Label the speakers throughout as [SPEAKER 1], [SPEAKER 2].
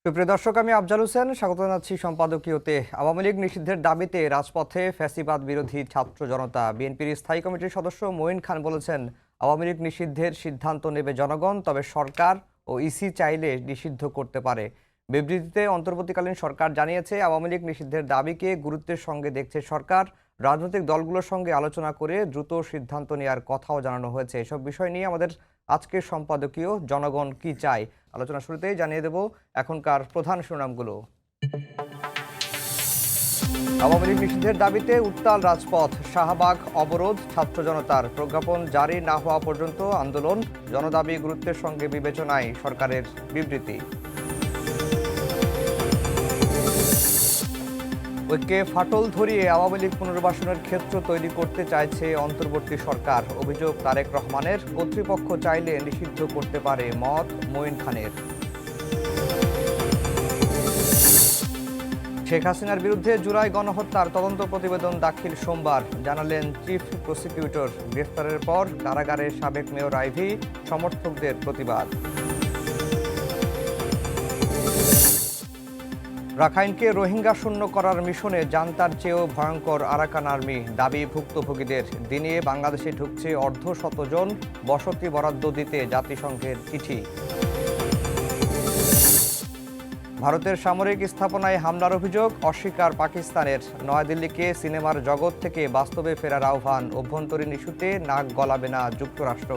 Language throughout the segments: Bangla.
[SPEAKER 1] সুপ্রিয় দর্শক, আমি আফজাল হোসেন স্বাগত জানাচ্ছি সম্পাদকীয়তে। আওয়ামী লীগ নিষিদ্ধের দাবিতে রাজপথে ফ্যাসিবাদ বিরোধী ছাত্র জনতা। বিএনপির স্থায়ী কমিটির সদস্য মঈন খান বলেছেন, আওয়ামী লীগ নিষিদ্ধের সিদ্ধান্ত নেবে জনগণ, তবে সরকার ও ইসি চাইলে নিষিদ্ধ করতে পারে। বিবৃতিতে অন্তর্বর্তীকালীন সরকার জানিয়েছে, আওয়ামী লীগ নিষিদ্ধের দাবিকে গুরুত্বের সঙ্গে দেখছে সরকার। রাজনৈতিক দলগুলোর সঙ্গে আলোচনা করে দ্রুত সিদ্ধান্ত নেওয়ার কথাও জানানো হয়েছে। এসব বিষয় নিয়ে আমাদের আজকের সম্পাদকীয় জনগণ কি চায় আলোচনা শুরুতেই জানিয়ে দেব এখনকার প্রধান শিরোনামগুলো। আওয়ামী লীগ নিষিদ্ধের দাবিতে উত্তাল রাজপথ, শাহবাগ অবরোধ, ছাত্র জনতার। প্রজ্ঞাপন জারি না হওয়া পর্যন্ত আন্দোলন, জনদাবি গুরুত্বের সঙ্গে বিবেচনায় সরকারের বিবৃতি। ঐক্যে ফাটল ধরিয়ে আওয়ামী লীগ পুনর্বাসনের ক্ষেত্র তৈরি করতে চাইছে অন্তর্বর্তী সরকার। অভিযোগ তারেক রহমানের, কর্তৃপক্ষ চাইলে নিষিদ্ধ করতে পারে, মত মঈন খানের। শেখ হাসিনার বিরুদ্ধে জুলাই গণহত্যার তদন্ত প্রতিবেদন দাখিল সোমবার, জানালেন চিফ প্রসিকিউটর। গ্রেফতারের পর কারাগারে সাবেক মেয়র আইভী, সমর্থকদের প্রতিবাদ। রাখাইনকে রোহিঙ্গা শূন্য করার মিশনে জান্তার চেয়েও ভয়ঙ্কর আরাকান আর্মি, দাবি ভুক্তভোগীদের। দিনে বাংলাদেশে ঢুকছে অর্ধশত জন, বসতি বরাদ্দ দিতে জাতিসংঘের চিঠি। ভারতের সামরিক স্থাপনায় হামলার অভিযোগ, অস্বীকার পাকিস্তানের। নয়াদিল্লিকে সিনেমার জগৎ থেকে বাস্তবে ফেরার আহ্বান, অভ্যন্তরীণ ইস্যুতে নাক গলাবে না যুক্তরাষ্ট্র।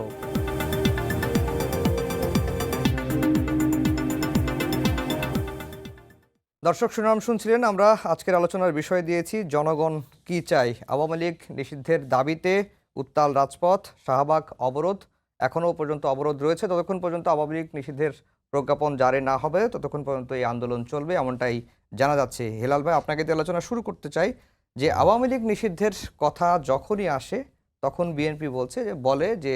[SPEAKER 1] দর্শক, সুনাম শুনছিলেন। আমরা আজকের আলোচনার বিষয় দিয়েছি জনগণ কি চাই। আওয়ামী লীগ নিষিদ্ধের দাবিতে উত্তাল রাজপথ, শাহবাগ অবরোধ এখনও পর্যন্ত অবরোধ রয়েছে। ততক্ষণ পর্যন্ত আওয়ামী লীগ নিষিদ্ধের প্রজ্ঞাপন জারি না হবে ততক্ষণ পর্যন্ত এই আন্দোলন চলবে, এমনটাই জানা যাচ্ছে। হেলাল ভাই, আপনাকে দিয়ে আলোচনা শুরু করতে চাই যে আওয়ামী লীগ নিষিদ্ধের কথা যখনই আসে তখন বিএনপি বলে যে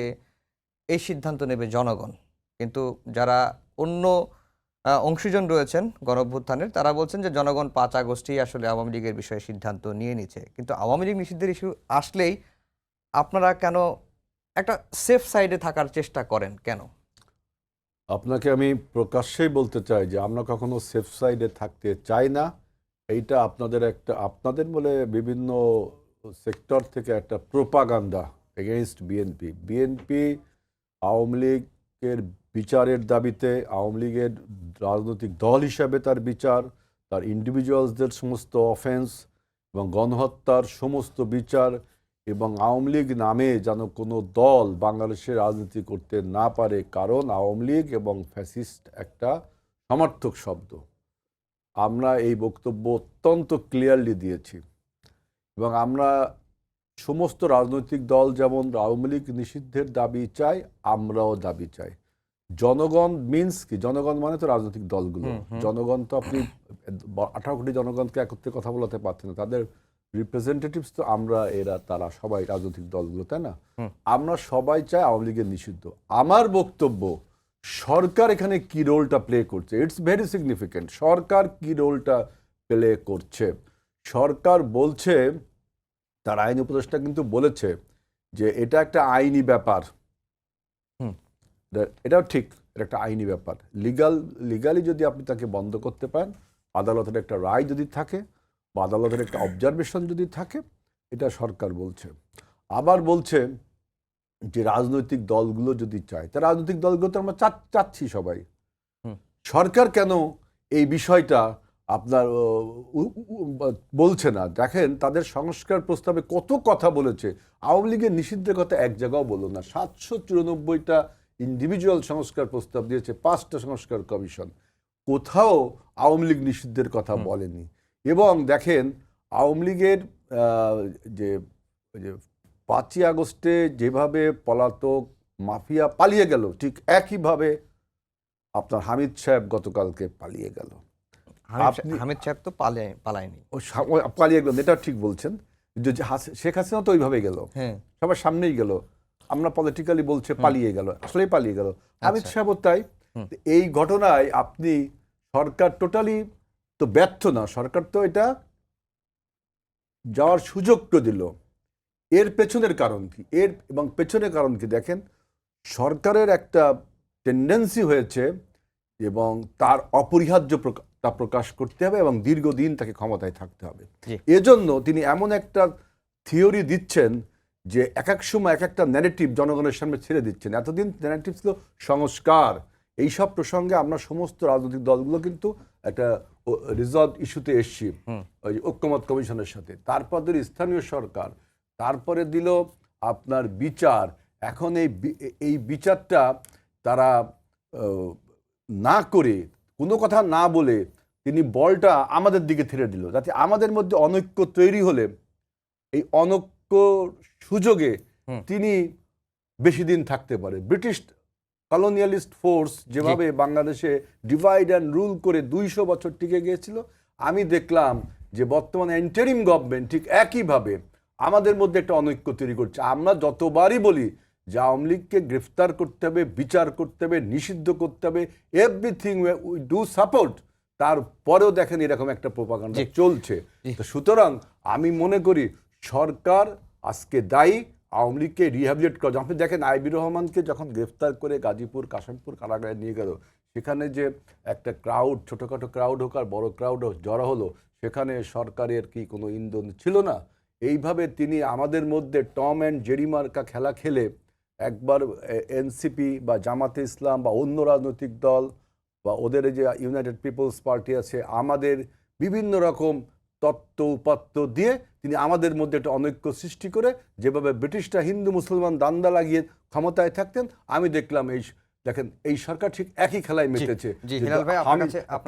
[SPEAKER 1] এই সিদ্ধান্ত নেবে জনগণ, কিন্তু যারা অন্য অংশীজন রয়েছেন গণঅভ্যুত্থানের, তারা বলছেন যে জনগণ 5 আগস্টই আসলে আওয়ামী লীগের বিষয়ে সিদ্ধান্ত নিয়ে নিচ্ছে। কিন্তু আওয়ামী লীগ নিষিদ্ধের ইস্যু আসলেই আপনারা কেন একটা সেফ সাইডে থাকার চেষ্টা করেন কেন?
[SPEAKER 2] আপনাকে আমি প্রকাশ্যেই বলতে চাই যে আমরা কখনো সেফ সাইডে থাকতে চাই না। এইটা আপনাদের বলে বিভিন্ন সেক্টর থেকে একটা propaganda against BNP. BNP Awami লীগের বিচারের দাবিতে, আওয়ামী লীগের রাজনৈতিক দল হিসাবে তার বিচার, তার ইন্ডিভিজুয়ালসদের সমস্ত অফেন্স এবং গণহত্যার সমস্ত বিচার, এবং আওয়ামী লীগ নামে যেন কোনো দল বাংলাদেশে রাজনীতি করতে না পারে, কারণ আওয়ামী লীগ এবং ফ্যাসিস্ট একটা সমার্থক শব্দ। আমরা এই বক্তব্য অত্যন্ত ক্লিয়ারলি দিয়েছি এবং আমরা সমস্ত রাজনৈতিক দল যেমন আওয়ামী লীগ নিষিদ্ধের দাবি চাই, আমরাও দাবি চাই। জনগণ মিন্স কি? জনগণ মানে তো রাজনৈতিক দলগুলো। জনগণ তো আপনি 18 কোটি জনগণকে একত্রে কথা বলাতে পারছেন না, তাদের রিপ্রেজেন্টেটিভস তো তারা সবাই রাজনৈতিক দলগুলো, তাই না? আমরা সবাই চাই আওয়ামী লীগের নিষিদ্ধ। আমার বক্তব্য, সরকার এখানে কি রোলটা প্লে করছে, ইটস ভেরি সিগনিফিক্যান্ট। সরকার কি রোলটা প্লে করছে? সরকার বলছে, তার আইন উপদেষ্টা কিন্তু বলেছে যে এটা একটা আইনি ব্যাপার। এটাও ঠিক, এটা একটা আইনি ব্যাপার। লিগালি যদি আপনি তাকে বন্ধ করতে পারেন, আদালতের একটা রায় যদি থাকে বা আদালতের একটা অবজারভেশন যদি থাকে, এটা সরকার বলছে। আবার বলছে যে রাজনৈতিক দলগুলো যদি চায়, তা রাজনৈতিক দলগুলো তো আমরা চাচ্ছি সবাই। সরকার কেন এই বিষয়টা আপনার বলছে না? দেখেন, তাদের সংস্কার প্রস্তাবে কত কথা বলেছে। আওয়ামী লীগের নিষিদ্ধের কথা এক জায়গাও বলল না। 794টা ইন্ডিভিজুয়াল সংস্কার প্রস্তাব দিয়েছে 5টা সংস্কার কমিশন, কোথাও আওয়ামী লীগ নিষিদ্ধের কথা বলেনি। এবং দেখেন, আওয়ামী লীগের যে 5ই আগস্টে যেভাবে পলাতক মাফিয়া পালিয়ে গেল, ঠিক একইভাবে আপনার হামিদ সাহেব গতকালকে পালিয়ে গেল।
[SPEAKER 1] হামিদ সাহেব তো পালায়নি,
[SPEAKER 2] পালিয়ে গেল, এটা ঠিক বলছেন। শেখ হাসিনা তো ওইভাবে গেল, সবার সামনেই গেল। আমরা পলিটিক্যালি বলছে পালিয়ে গেল, আসলেই পালিয়ে গেল। হামিদ সাহেবও তাই। এই ঘটনায় আপনি সরকার টোটালি তো ব্যর্থ না, সরকার তো এটা যাওয়ার সুযোগ তো দিল। এর পেছনের কারণ কি? এবং পেছনের কারণ কি দেখেন, সরকারের একটা টেন্ডেন্সি হয়েছে এবং তার তা প্রকাশ করতে হবে এবং দীর্ঘদিন তাকে ক্ষমতায় থাকতে হবে।
[SPEAKER 1] জি।
[SPEAKER 2] এজন্য তিনি এমন একটা থিওরি দিচ্ছেন যে এক এক সময় এক একটা ন্যারেটিভ জনগণের সামনে ছেড়ে দিচ্ছেন। এতদিন ন্যারেটিভ ছিল সংস্কার, এইসব প্রসঙ্গে আমরা সমস্ত রাজনৈতিক দলগুলো কিন্তু একটা রিজলভ ইস্যুতে এসছি ওই ঐক্যমত কমিশনের সাথে। তারপর দিল স্থানীয় সরকার, তারপরে দিল আপনার বিচার। এখন এই বিচারটা তারা না করে, কোনো কথা না বলে তিনি বলটা আমাদের দিকে ছেড়ে দিল, যাতে আমাদের মধ্যে অনৈক্য তৈরি হলে এই অনৈক্য সুযোগে তিনি বেশি দিন থাকতে পারে। ব্রিটিশ কলোনিয়ালিস্ট ফোর্স যেভাবে বাংলাদেশে ডিভাইড অ্যান্ড রুল করে 200 বছর টিকে গিয়েছিল, আমি দেখলাম যে বর্তমানে ইন্টারিম গভর্নমেন্ট ঠিক একইভাবে আমাদের মধ্যে একটা অনৈক্য তৈরি করছে। আমরা যতবারই বলি যে আওয়ামী লীগকে গ্রেফতার করতে হবে, বিচার করতে হবে, নিষিদ্ধ করতে হবে, এভরিথিং উই ডু সাপোর্ট, তারপরেও দেখেন এরকম একটা প্রোপাগান্ডা চলছে। তো সুতরাং আমি মনে করি সরকার আজকে দায়ী আওয়ামী লীগকে রিহ্যাবিলিটেট করা। আপনি দেখেন আইবির রহমানকে যখন গ্রেফতার করে গাজীপুর কাশিমপুর কারাগারে নিয়ে গেল, সেখানে যে একটা ক্রাউড, ছোটোখাটো ক্রাউড হোক আর বড় ক্রাউড হোক জড়ো হলো, সেখানে সরকারের কি কোনো ইন্ধন ছিল না? এইভাবে তিনি আমাদের মধ্যে টম অ্যান্ড জেরি মার্কা খেলা খেলে একবার এনসিপি বা জামাতে ইসলাম বা অন্য রাজনৈতিক দল বা ওদের যে ইউনাইটেড পিপলস পার্টি আছে, আমাদের বিভিন্ন রকম তত্ত্ব উপাত্ত দিয়ে তিনি আমাদের মধ্যে একটা অনৈক্য সৃষ্টি করে, যেভাবে ব্রিটিশরা হিন্দু মুসলমান দান্দা লাগিয়ে ক্ষমতায় থাকতেন, আমি দেখলাম দেখেন এই সরকার ঠিক একই খেলায় মেতেছে।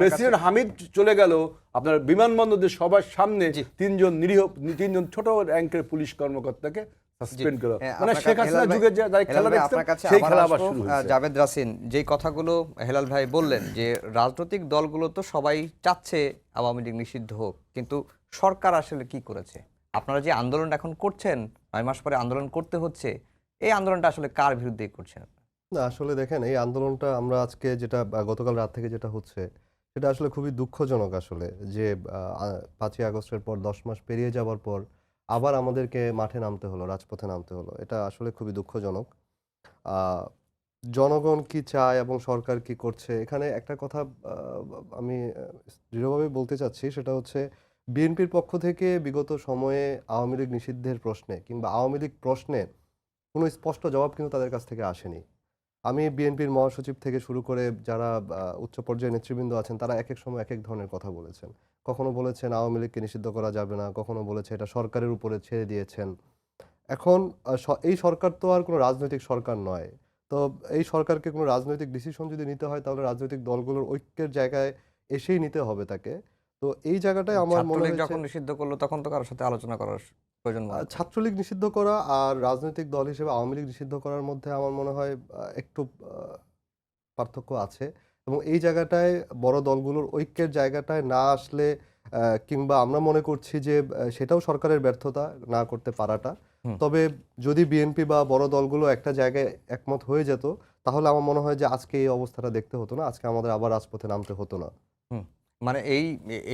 [SPEAKER 2] প্রেসিডেন্ট হামিদ চলে গেল আপনার বিমানবন্দরের সবার সামনে তিনজন ছোট র্যাঙ্কের পুলিশ কর্মকর্তাকে সাসপেন্ড করা, মানে শেখ হাসিনা যুগে যারা খেলা দেখছেন সেই খেলা আবার শুরু হয়েছে।
[SPEAKER 1] জাভেদ রাসিন যে কথাগুলো হেলাল ভাই বললেন যে রাজনৈতিক দলগুলো তো সবাই চাচ্ছে আওয়ামী লীগ নিষিদ্ধ হোক, কিন্তু সরকার আসলে কি করেছে? আপনারা যে আন্দোলন এখন করছেন, 9 মাস পরে আন্দোলন করতে হচ্ছে, এই আন্দোলনটা আসলে কার বিরুদ্ধে করছেন?
[SPEAKER 3] না, আসলে দেখেন এই আন্দোলনটা আমরা আজকে যেটা গতকাল রাত থেকে যেটা হচ্ছে সেটা আসলে খুবই দুঃখজনক আসলে, যে 5ই আগস্টের পর 10 মাস পেরিয়ে যাওয়ার পর আবার আমাদেরকে মাঠে নামতে হলো, রাজপথে নামতে হলো। এটা আসলে খুবই দুঃখজনক। জনগণ কি চায় এবং সরকার কি করছে, এখানে একটা কথা আমি দৃঢ়ভাবে বলতে চাচ্ছি, সেটা হচ্ছে বিএনপির পক্ষ থেকে বিগত সময়ে আওয়ামী লীগ নিষিদ্ধের প্রশ্নে কিংবা আওয়ামী লীগ প্রশ্নে কোনো স্পষ্ট জবাব কিন্তু তাদের কাছ থেকে আসেনি। আমি বিএনপির মহাসচিব থেকে শুরু করে যারা উচ্চ পর্যায়ের নেতৃবৃন্দ আছেন, তারা এক এক সময় এক এক ধরনের কথা বলেছেন। কখনো বলেছেন আওয়ামী লীগকে নিষিদ্ধ করা যাবে না, কখনো বলেছে এটা সরকারের উপরে ছেড়ে দিয়েছেন। এখন এই সরকার তো আর কোনো রাজনৈতিক সরকার নয়। তো এই সরকারকে কোনো রাজনৈতিক ডিসিশন যদি নিতে হয়, তাহলে রাজনৈতিক দলগুলোর ঐক্যের জায়গায় এসেই নিতে হবে তাকে। তো এই জায়গাটায় আমার মনে হয়
[SPEAKER 1] যখন নিষিদ্ধ করলো তখন তো কারোর সাথে আলোচনা করার প্রয়োজন।
[SPEAKER 3] ছাত্রলীগ নিষিদ্ধ করা আর রাজনৈতিক দল হিসেবে আওয়ামী লীগ নিষিদ্ধ করার মধ্যে আমার মনে হয় একটু পার্থক্য আছে, এবং এই জায়গাটায় বড় দলগুলোর ঐক্যের জায়গাটায় না আসলে কিংবা আমরা মনে করছি যে সেটাও সরকারের ব্যর্থতা না করতে পারাটা। তবে যদি বিএনপি বা বড় দলগুলো একটা জায়গায় একমত হয়ে যেত, তাহলে আমার মনে হয় যে আজকে এই অবস্থাটা দেখতে হতো না, আজকে আমাদের আবার রাজপথে নামতে হতো না।
[SPEAKER 1] মানে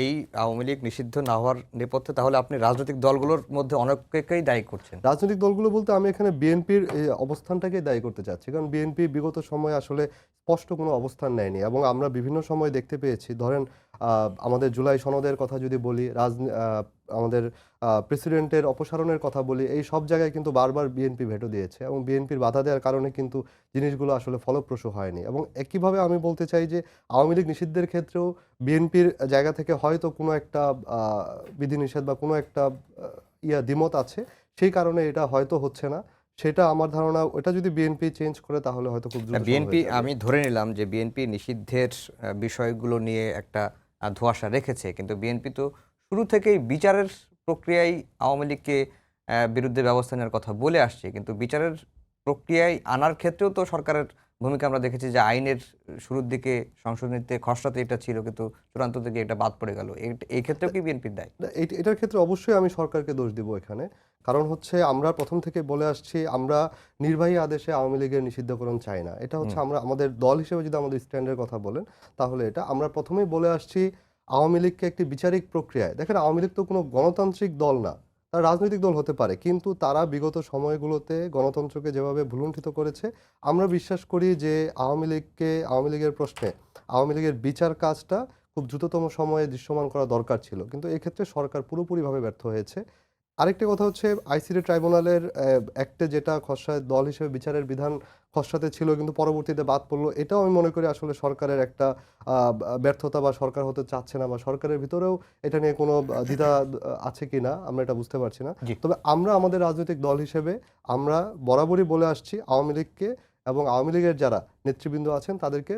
[SPEAKER 1] এই আওয়ামী লীগ নিষিদ্ধ না হওয়ার নেপথ্যে তাহলে আপনি রাজনৈতিক দলগুলোর মধ্যে অনেককেই দায়ী করছেন?
[SPEAKER 3] রাজনৈতিক দলগুলো বলতে আমি এখানে বিএনপির অবস্থানটাকে দায়ী করতে চাচ্ছি, কারণ বিএনপি বিগত সময়ে আসলে স্পষ্ট কোনো অবস্থান নেয়নি, এবং আমরা বিভিন্ন সময় দেখতে পেয়েছি। ধরেন আমাদের জুলাই সনদের কথা যদি বলি, আমাদের প্রেসিডেন্টের অপসারণের কথা বলি, এই সব জায়গায় কিন্তু বারবার বিএনপি ভেটো দিয়েছে, এবং বিএনপির বাধা দেওয়ার কারণে কিন্তু জিনিসগুলো আসলে ফলপ্রসূ হয়নি। এবং একইভাবে আমি বলতে চাই যে আওয়ামী লীগ নিষিদ্ধের ক্ষেত্রেও বিএনপির জায়গা থেকে হয়তো কোনো একটা বিধিনিষেধ বা কোনো একটা দ্বিমত আছে, সেই কারণে এটা হয়তো হচ্ছে না। সেটা আমার ধারণা, ওটা যদি বিএনপি চেঞ্জ করে তাহলে হয়তো খুব দ্রুত
[SPEAKER 1] বিএনপি, আমি ধরে নিলাম যে বিএনপি নিষিদ্ধের বিষয়গুলো নিয়ে একটা ধোঁয়াশা রেখেছে, কিন্তু বিএনপি তো শুরু থেকেই বিচারের প্রক্রিয়ায় আওয়ামী লীগকে বিরুদ্ধে ব্যবস্থা নেওয়ার কথা বলে আসছে, কিন্তু বিচারের প্রক্রিয়ায় আনার ক্ষেত্রেও তো সরকারের ভূমিকা আমরা দেখেছি যে আইনের শুরুর দিকে সংশোধনীতে খসড়াতে এটা ছিল, কিন্তু চূড়ান্ত থেকে এটা বাদ পড়ে গেল। এই ক্ষেত্রেও কি বিএনপির দায়?
[SPEAKER 3] এটার ক্ষেত্রে অবশ্যই আমি সরকারকে দোষ দিব এখানে। কারণ হচ্ছে আমরা প্রথম থেকে বলে আসছি আমরা নির্বাহী আদেশে আওয়ামী লীগের নিষিদ্ধকরণ চাই না। এটা হচ্ছে আমাদের দল হিসেবে যদি আমাদের স্ট্যান্ডের কথা বলেন, তাহলে এটা আমরা প্রথমেই বলে আসছি আওয়ামী লীগকে একটি বিচারিক প্রক্রিয়ায়। দেখেন, আওয়ামী লীগ তো কোনো গণতান্ত্রিক দল না, তারা রাজনৈতিক দল হতে পারে, কিন্তু তারা বিগত সময়গুলোতে গণতন্ত্রকে যেভাবে ভুলুণ্ঠিত করেছে, আমরা বিশ্বাস করি যে আওয়ামী লীগের প্রশ্নে আওয়ামী লীগের বিচার কাজটা খুব দ্রুততম সময়ে দৃশ্যমান করা দরকার ছিল, কিন্তু এক্ষেত্রে সরকার পুরোপুরিভাবে ব্যর্থ হয়েছে। আরেকটি কথা হচ্ছে আইসিটি ট্রাইব্যুনালের অ্যাক্টে যেটা খসড়ায় দল হিসেবে বিচারের বিধান খসড়াতে ছিল কিন্তু পরবর্তীতে বাদ পড়লো, এটাও আমি মনে করি আসলে সরকারের একটা ব্যর্থতা, বা সরকার হতে চাচ্ছে না, বা সরকারের ভিতরেও এটা নিয়ে কোনো দ্বিধা আছে কিনা আমরা এটা বুঝতে পারছি না।
[SPEAKER 1] জি।
[SPEAKER 3] তবে আমরা আমাদের রাজনৈতিক দল হিসেবে আমরা বরাবরই বলে আসছি আওয়ামী লীগকে এবং আওয়ামী লীগের যারা নেতৃবৃন্দ আছেন তাদেরকে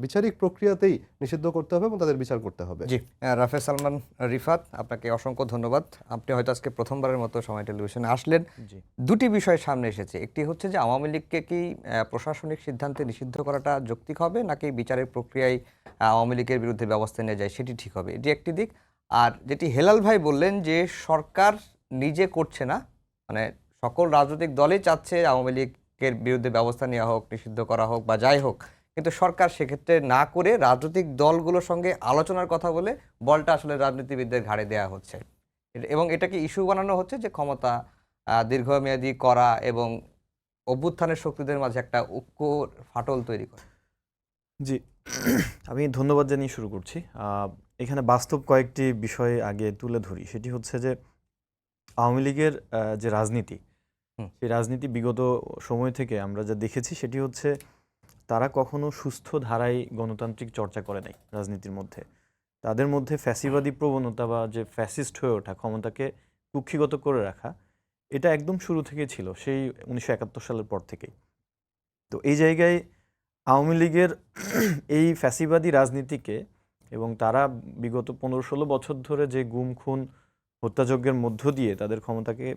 [SPEAKER 3] বিচারিক প্রক্রিয়াতেই নিষিদ্ধ করতে হবে এবং তাদের বিচার করতে হবে।
[SPEAKER 1] জি, রাফেজ সালমান রিফাত, আপনাকে অসংখ্য ধন্যবাদ। আপনি হয়তো আজকে প্রথমবারের মতো সময় টেলিভিশনে আসলেন।
[SPEAKER 4] জি।
[SPEAKER 1] দুটি বিষয় সামনে এসেছে। একটি হচ্ছে যে আওয়ামী লীগকে কি প্রশাসনিক সিদ্ধান্তে নিষিদ্ধ করাটা যৌক্তিক হবে, নাকি বিচারের প্রক্রিয়ায় আওয়ামী লীগের বিরুদ্ধে ব্যবস্থা নিয়ে যায় সেটি ঠিক হবে, এটি একটি দিক। আর যেটি হেলাল ভাই বললেন যে সরকার নিজে করছে না, মানে সকল রাজনৈতিক দলই চাচ্ছে আওয়ামী লীগের বিরুদ্ধে ব্যবস্থা নেওয়া হোক, নিষিদ্ধ করা হোক বা যাই হোক, কিন্তু সরকার সেক্ষেত্রে না করে রাজনৈতিক দলগুলোর সঙ্গে আলোচনার কথা বলে বলটা আসলে রাজনীতিবিদদের ঘাড়ে দেওয়া হচ্ছে, এবং এটাকে ইস্যু বানানো হচ্ছে যে ক্ষমতা দীর্ঘমেয়াদী করা এবং অভ্যুত্থানের শক্তিদের মাঝে একটা ঐক্যর ফাটল তৈরি করা।
[SPEAKER 4] জি, আমি ধন্যবাদ জানিয়ে শুরু করছি। এখানে বাস্তব কয়েকটি বিষয় আগে তুলে ধরি। সেটি হচ্ছে যে আওয়ামী লীগের যে রাজনীতি,
[SPEAKER 1] হুম।
[SPEAKER 4] সেই রাজনীতি বিগত সময় থেকে আমরা যা দেখেছি সেটি হচ্ছে তারা কখনো সুস্থ ধারায় গণতান্ত্রিক চর্চা করে নাই রাজনীতির মধ্যে। তাদের মধ্যে ফ্যাসিবাদী প্রবণতা বা যে ফ্যাসিস্ট হয়ে ওঠা, ক্ষমতাকে কুক্ষিগত করে রাখা, এটা একদম শুরু থেকে ছিল, সেই 1971 সালের পর থেকেই। তো এই জায়গায় আওয়ামী লীগের এই ফ্যাসিবাদী রাজনীতিকে এবং তারা বিগত 15-16 বছর ধরে যে গুম খুন হত্যাযজ্ঞের মধ্য দিয়ে তাদের ক্ষমতাকে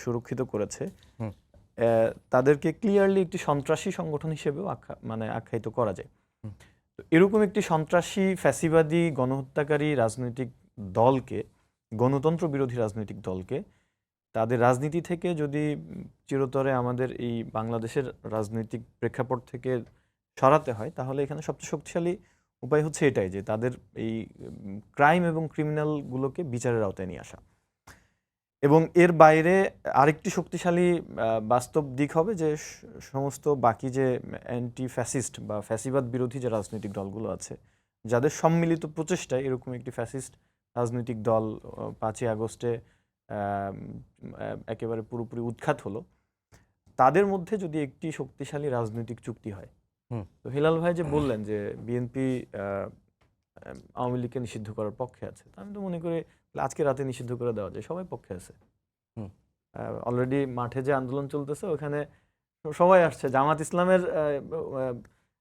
[SPEAKER 4] সুরক্ষিত করেছে,
[SPEAKER 1] হুম।
[SPEAKER 4] তাদেরকে ক্লিয়ারলি একটি সন্ত্রাসী সংগঠন হিসেবেও আখ্যায়িত করা যায়।
[SPEAKER 1] হুম।
[SPEAKER 4] তো এরকম একটি সন্ত্রাসী ফ্যাসিবাদী গণহত্যাকারী রাজনৈতিক দলকে, গণতন্ত্র বিরোধী রাজনৈতিক দলকে তাদের রাজনীতি থেকে যদি চিরতরে আমাদের এই বাংলাদেশের রাজনৈতিক প্রেক্ষাপট থেকে সরাতে হয়, তাহলে এখানে সবচেয়ে শক্তিশালী উপায় হচ্ছে এটাই, যে তাদের এই ক্রাইম এবং ক্রিমিনালগুলোকে বিচারের আওতায় নিয়ে আসা। এবং এর বাইরে আরেকটি শক্তিশালী বাস্তব দিক হবে যে সমস্ত বাকি যে অ্যান্টি ফ্যাসিস্ট বা ফ্যাসিবাদ বিরোধী যে রাজনৈতিক দলগুলো আছে, যাদের সম্মিলিত প্রচেষ্টায় এরকম একটি ফ্যাসিস্ট রাজনৈতিক দল 5ই আগস্টে একেবারে পুরোপুরি উৎখাত হলো, তাদের মধ্যে যদি একটি শক্তিশালী রাজনৈতিক চুক্তি হয়।
[SPEAKER 1] হুম।
[SPEAKER 4] তো হেলাল ভাই যে বললেন যে বিএনপি আওয়ামী লীগকে নিষিদ্ধ করার পক্ষে আছে, আমি তো মনে করি আজকে রাতে নিষিদ্ধ করে দেওয়া যায়, সবাই পক্ষে আছে।
[SPEAKER 1] হুম।
[SPEAKER 4] অলরেডি মাঠে যে আন্দোলন চলতেছে ওখানে সবাই আসছে। জামাত ইসলামের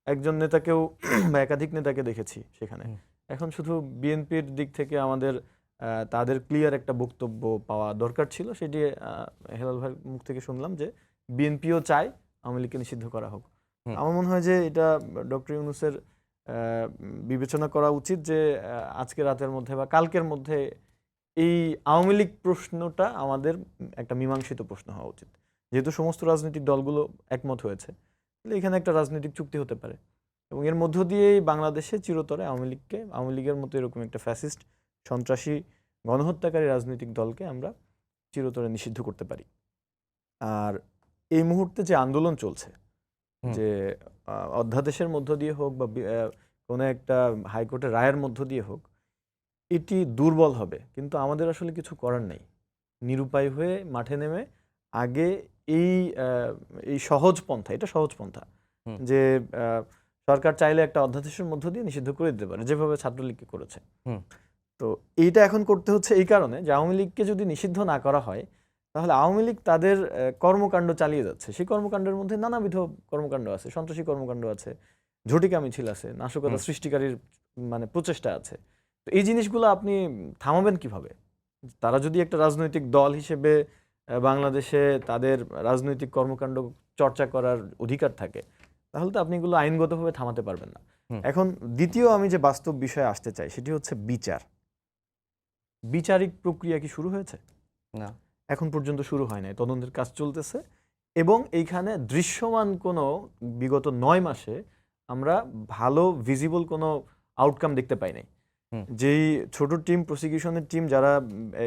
[SPEAKER 4] একজন নেতাকেও বা একাধিক নেতাকে দেখেছি সেখানে।
[SPEAKER 1] হুম।
[SPEAKER 4] এখন শুধু বিএনপির দিক থেকে আমাদের তাদের ক্লিয়ার একটা বক্তব্য পাওয়া দরকার ছিল। সেটি হেলাল ভাইয়ের মুখ থেকে শুনলাম যে বিএনপিও চায় আওয়ামী লীগকে নিষিদ্ধ করা হোক।
[SPEAKER 1] হুম।
[SPEAKER 4] আমার মনে হয় যে এটা ডক্টর ইউনূসের বিবেচনা করা উচিত যে আজকে রাতের মধ্যে বা কালকের মধ্যে এই আওয়ামী লীগ প্রশ্নটা আমাদের একটা মীমাংসিত প্রশ্ন হওয়া উচিত। যেহেতু সমস্ত রাজনৈতিক দলগুলো একমত হয়েছে, তাহলে এখানে একটা রাজনৈতিক চুক্তি হতে পারে এবং এর মধ্য দিয়েই বাংলাদেশে চিরতরে আওয়ামী লীগের মতো এরকম একটা ফ্যাসিস্ট সন্ত্রাসী গণহত্যাকারী রাজনৈতিক দলকে আমরা চিরতরে নিষিদ্ধ করতে পারি। আর এই মুহূর্তে যে আন্দোলন চলছে, যে অধ্যাদেশের মধ্য দিয়ে হোক বা কোনো একটা হাইকোর্টের রায়ের মধ্য দিয়ে হোক, এটি দুর্বল হবে, কিন্তু আমাদের আসলে কিছু করার নেই। নিরুপায় হয়ে মাঠে নেমে আগে এই সহজ পন্থা, এটা সহজ পন্থা যে সরকার চাইলে একটা অধ্যাদেশের মধ্য দিয়ে নিষিদ্ধ করে দিতে পারে, যেভাবে ছাত্রলীগকে করেছে। তো এইটা এখন করতে হচ্ছে এই কারণে যে আওয়ামী লীগকে যদি নিষিদ্ধ না করা হয়, তাহলে আওয়ামী লীগ তাদের কর্মকাণ্ড চালিয়ে যাচ্ছে। সেই কর্মকাণ্ডের মধ্যে নানাবিধ কর্মকাণ্ড আছে, সন্ত্রাসী কর্মকাণ্ড আছে, ঝটিকা মিছিল আছে, নাশকতা সৃষ্টিকারীর মানে প্রচেষ্টা আছে। তো এই জিনিসগুলো আপনি থামাবেন কিভাবে? তারা যদি একটা রাজনৈতিক দল হিসেবে বাংলাদেশে তাদের রাজনৈতিক কর্মকাণ্ড চর্চা করার অধিকার থাকে, তাহলে তো আপনি এগুলো আইনগতভাবে থামাতে পারবেন না। এখন দ্বিতীয় আমি যে বাস্তব বিষয়ে আসতে চাই সেটি হচ্ছে বিচারিক প্রক্রিয়া কি শুরু হয়েছে?
[SPEAKER 1] না,
[SPEAKER 4] এখন পর্যন্ত শুরু হয় নাই, তদন্তের কাজ চলতেছে এবং এইখানে দৃশ্যমান কোনো বিগত 9 মাসে আমরা ভালো ভিজিবল কোনো আউটকাম দেখতে পাই নাই। যেই ছোট টিম, প্রসিকিউশনের টিম যারা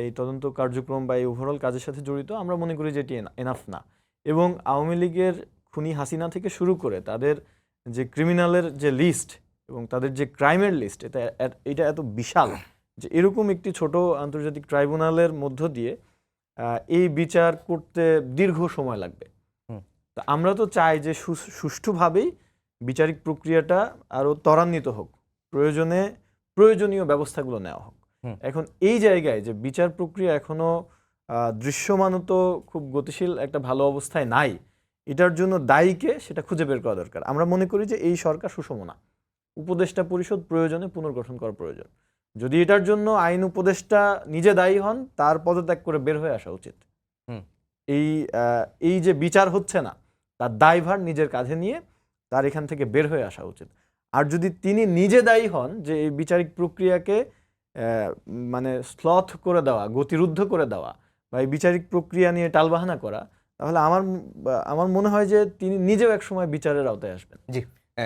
[SPEAKER 4] এই তদন্ত কার্যক্রম বা এই ওভারঅল কাজের সাথে জড়িত, আমরা মনে করি যে এটি এনাফ না। এবং আওয়ামী লীগের খুনি হাসিনা থেকে শুরু করে তাদের যে ক্রিমিনালের যে লিস্ট, এবং তাদের যে ক্রাইমের লিস্ট এটা এত বিশাল যে এরকম একটি ছোট আন্তর্জাতিক ট্রাইব্যুনালের মধ্য দিয়ে এই বিচার করতে দীর্ঘ সময় লাগবে।
[SPEAKER 1] হুম।
[SPEAKER 4] তো আমরা তো চাই যে সুষ্ঠুভাবেই বিচারিক প্রক্রিয়াটা আরও ত্বরান্বিত হোক, প্রয়োজনীয় ব্যবস্থাগুলো নেওয়া হোক।
[SPEAKER 1] হুম।
[SPEAKER 4] এখন এই জায়গায় যে বিচার প্রক্রিয়া এখনো দৃশ্যমানত খুব গতিশীল একটা ভালো অবস্থায় নাই, এটার জন্য দায়ীকে সেটা খুঁজে বের করা দরকার। আমরা মনে করি যে এই সরকার সুষম না, উপদেষ্টা পরিষদ প্রয়োজনে পুনর্গঠন করা প্রয়োজন। যদি এটার জন্য আইন উপদেষ্টা নিজে দায়ী হন, তার পদত্যাগ করে বের হয়ে আসা উচিত।
[SPEAKER 1] হুম।
[SPEAKER 4] এই যে বিচার হচ্ছে না, তার দায়ভার নিজের কাঁধে নিয়ে তার এখান থেকে বের হয়ে আসা উচিত। আর যদি তিনি নিজে দায়ী হন যে এই বিচারিক প্রক্রিয়াকে মানে স্লথ করে দেওয়া, গতিরুদ্ধ করে দেওয়া বা এই বিচারিক প্রক্রিয়া নিয়ে টালবাহানা করা, তাহলে আমার মনে হয় যে তিনি নিজেও একসময় বিচারের আওতায় আসবেন।
[SPEAKER 1] জি,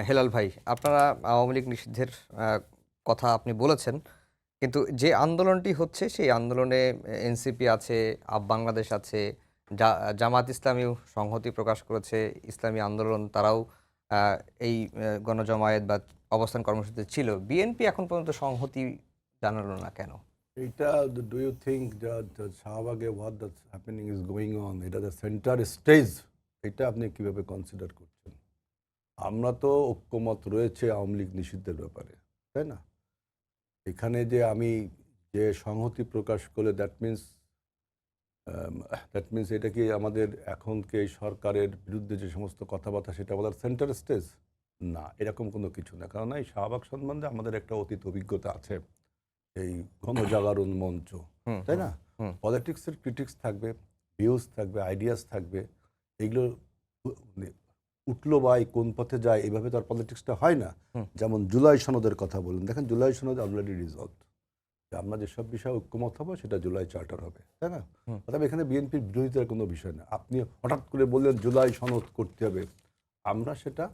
[SPEAKER 1] হেলাল ভাই, আপনারা আওয়ামী লীগ নিষিদ্ধের কথা আপনি বলেছেন, কিন্তু যে আন্দোলনটি হচ্ছে সেই আন্দোলনে এনসিপি আছে, আপ বাংলাদেশ আছে, জামাত ইসলামীও সংহতি প্রকাশ করেছে, ইসলামী আন্দোলন তারাও এই গণজমায়েত বা অবস্থান কর্মসূচিতে ছিল। বিএনপি এখন পর্যন্ত সংহতি জানালো না কেন?
[SPEAKER 2] এটা ডু ইউ থিঙ্ক শাহবাগে what the happening is going on, এটা দ্য সেন্টার স্টেজ, এটা আপনি কিভাবে কনসিডার করছেন? আমরা তো ঐক্যমত রয়েছে আওয়ামী লীগ নিষিদ্ধের ব্যাপারে, তাই না? এখানে যে আমি যে সংহতি প্রকাশ করলে দ্যাট মিনস এটা কি আমাদের এখনকে এই সরকারের বিরুদ্ধে যে সমস্ত কথাবার্তা সেটা বলার সেন্টার স্টেজ? না, এরকম কোনো কিছু না। কারণ এই শাহবাগ সম্বন্ধে আমাদের একটা অতীত অভিজ্ঞতা আছে, এই গণজাগরণ মঞ্চ,
[SPEAKER 1] হুম,
[SPEAKER 2] তাই না?
[SPEAKER 1] হুম।
[SPEAKER 2] পলিটিক্সের ক্রিটিক্স থাকবে, ভিউজ থাকবে, আইডিয়াস থাকবে, এগুলো মানে উঠলো বা কোন পথে যায় এইভাবে তো আর পলিটিক্সটা হয় না।
[SPEAKER 1] হুম।
[SPEAKER 2] যেমন জুলাই সনদের কথা বলুন, দেখেন জুলাই সনদ অলরেডি রিজলভ, আমরা যেসব বিষয়ে ঐক্যমত হবো সেটা জুলাই চার্টার হবে, তাই না?
[SPEAKER 1] হুম।
[SPEAKER 2] তবে এখানে বিএনপির বিরোধিতার কোনো বিষয় না। আপনি হঠাৎ করে বললেন জুলাই সনদ করতে হবে, আমরা সেটা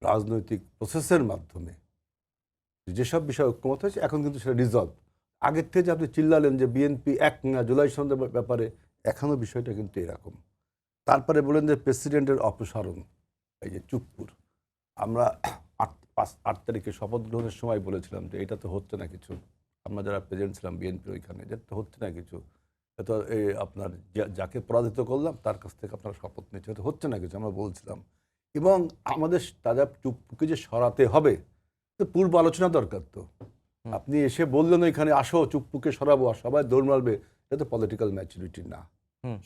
[SPEAKER 2] রাজনৈতিক প্রসেসের মাধ্যমে যেসব বিষয়ে ঐক্যমত হয়েছে এখন কিন্তু সেটা রিজলভ। আগের থেকে যে আপনি চিল্লালেন যে বিএনপি এক না জুলাই সনদের ব্যাপারে, এখনও বিষয়টা কিন্তু এরকম। তারপরে বলেন যে প্রেসিডেন্টের অপসারণ, এই যে চুপ্পুর, আমরা 8 তারিখে শপথ গ্রহণের সময় বলেছিলাম যে এটা তো হচ্ছে না কিছু, আমরা যারা প্রেজেন্ট ছিলাম বিএনপির ওইখানে, যে তো হচ্ছে না কিছু, এটা এই আপনার যাকে পরাজিত করলাম তার কাছ থেকে আপনারা শপথ নিচ্ছে, এটা হচ্ছে না কিছু আমরা বলছিলাম। এবং আমাদের তাজা চুপ্পুকে যে সরাতে হবে তো পূর্ব আলোচনা দরকার। তো আপনি এসে বললেন ওইখানে আসো চুপ্পুকে সরাবো আর সবাই দৌড় মারবে, এটা তো পলিটিক্যাল ম্যাচুরিটি না।